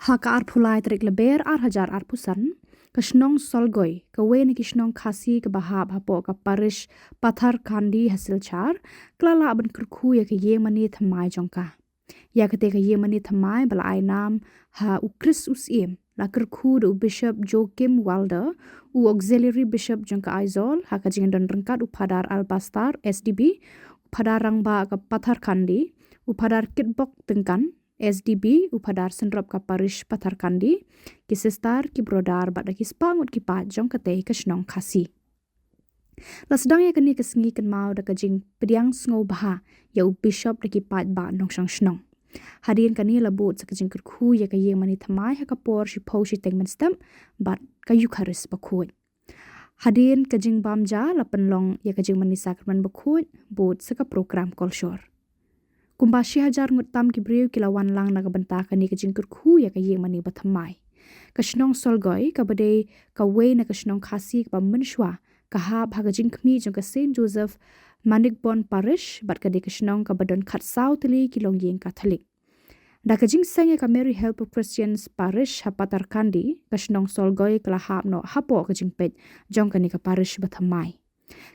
Haka arpulai tarik leber hajar arpusan ke Shnong Solgoi ke wen ki Shnong Khasi ke bahab hapo ke parish pathar kandi hasil char klala aban kerku ya ke Iingmane Thymmai jongka ya ketika Iingmane Thymmai bala ainam ha ukris usim la kerku do Bishop Joachim Wilder u auxiliary bishop jongka aizol ha ka jingan dan rengkat upadar albastar SDB upadar rangba ke pathar kandi upadar kitbok tengkan SDB upadar senrop ka parish pathar kandi ki sestar ki brodar bada ki spangut ki pat jong kate ke Shnong Khasi la sedang ya kini kesengi ken mau da kajing pediang sngo baha ya u bishop da ki pat ba nong sang Shnong hadian kani labut sakajing kerku ya ka Iingmane Thymmai ha ka por shi po shi tengmen stem bat ka yukaris bakut hadian kajing bamja la penlong ya kajing manisa kerman bakut but saka program kolshor Kumbashi hajar ngutam ki briu ki lawan lang na kabenta kani ka jingkur khu ya ka Iingmane ba Thymmai. Ka Shnong Solgoi ka bade ka we na ka Shnong Khasi ka menshwa ka hab ha ka jingkmi jong ka Saint Joseph Manikbon Parish bat ka de ka Shnong ka badon khat southly ki long yeng Catholic. Da ka jing sanga ka Mary Help of Christians Parish ha patar kandi ka Shnong Solgoi ka la hab no hapo ka jingpet jong ka ni ka parish ba Thymmai.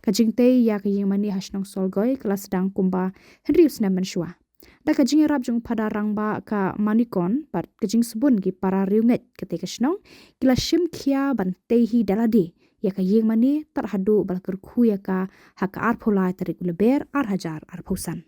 Kajing te ya ka Iingmane ha Shnong Solgoi kelas sedang kumba Henrius na menshwa. Da kajing rap jong pada rangba ka manikon pat kajing subun ki para riunget ketika Shnong kila shim kia ban tehi dalade ya ka Iingmane tar hadu bal kerku ya ka ha ka arpolai tarik leber hajar arposan.